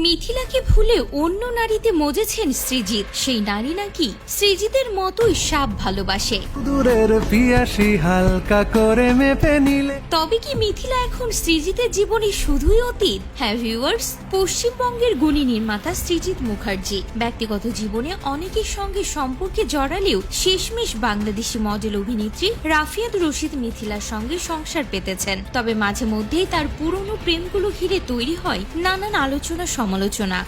মিথিলাকে ভুলে অন্য নারীতে মজেছেন সৃজিত। সেই নারী নাকি সৃজিতের মতোই সাপ ভালোবাসে। দূরের পিয়াসি হালকা করে মেপে নিলে। তবে কি মিথিলা এখন সৃজিতের জীবনে শুধুই অতীত? হ্যাঁ ভিউয়ার্স, পশ্চিমবঙ্গের গুণী নির্মাতা সৃজিত মুখার্জি ব্যক্তিগত জীবনে অনেকের সঙ্গে সম্পর্কে জড়ালেও শেষমেশ বাংলাদেশি মডেল অভিনেত্রী রাফিয়াত রশিদ মিথিলার সঙ্গে সংসার পেতেছেন। তবে মাঝে মধ্যেই তার পুরনো প্রেমগুলো ঘিরে তৈরি হয় নানান আলোচনা সমালোচনা।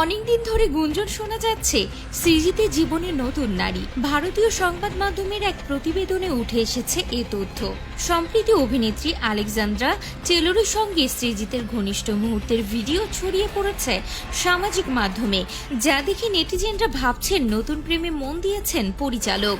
অনেকদিন ধরে গুঞ্জন শোনা যাচ্ছে সৃজিতের জীবনে নতুন নারী। ভারতীয় সংবাদ মাধ্যমের এক প্রতিবেদনে উঠে এসেছে এ তথ্য। সম্প্রতি অভিনেত্রী আলেকজান্দ্রা টেলরের সঙ্গে সৃজিতের ঘনিষ্ঠ মুহূর্তের ভিডিও ছড়িয়ে পড়েছে সামাজিক মাধ্যমে, যা দেখে নেটিজেনরা ভাবছেন নতুন প্রেমে মন দিয়েছেন পরিচালক।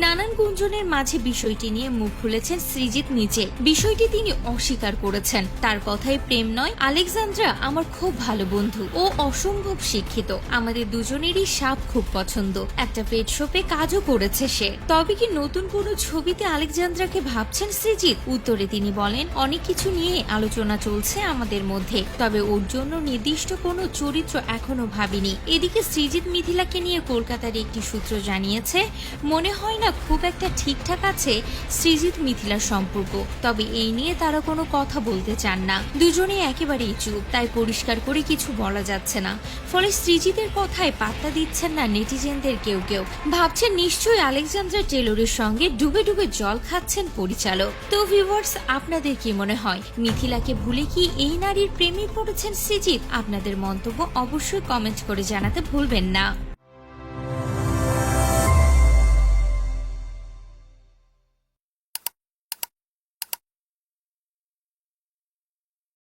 নানান গুঞ্জনের মাঝে বিষয়টি নিয়ে মুখ খুলেছেন সৃজিত নিজে। বিষয়টি তিনি অস্বীকার করেছেন। তার কথায় প্রেম নয়, আলেকজান্দ্রা আমার খুব ভালো বন্ধু ও অসম্ভব শিক্ষিত। আমাদের দুজনেরই সাপ খুব পছন্দ। একটা পেট শপে কাজও করেছে সে। তবে কি নতুন কোনো ছবিতে আলেকজান্দ্রাকে ভাবছেন সৃজিত? উত্তরে তিনি বলেন, অনেক কিছু নিয়ে আলোচনা চলছে আমাদের মধ্যে, তবে ওর জন্য নির্দিষ্ট কোনো চরিত্র এখনো ভাবিনি। এদিকে সৃজিত মিথিলাকে নিয়ে কলকাতার একটি সূত্র জানিয়েছে, মনে হয় না খুব একটা ঠিকঠাক আছে সৃজিত মিথিলার সম্পর্ক। তবে এই নিয়ে তারা কোনো কথা বলতে চান না। দুজনে একেবারেই চুপ, তাই পরিষ্কার করে কিছু বলা যাচ্ছে না। ফলে সৃজিতের কথায় পাত্তা দিচ্ছেন না নেটিজেনদের কেউ কেউ। ভাবছেন নিশ্চয়ই আলেকজান্দ্রা টেলরের সঙ্গে ডুবে ডুবে জল খাচ্ছেন পরিচালক। তো ভিউয়ার্স, আপনাদের কি মনে হয় মিথিলাকে ভুলে কি এই নারীর প্রেমে পড়েছেন সৃজিত? আপনাদের মন্তব্য অবশ্যই কমেন্ট করে জানাতে ভুলবেন না।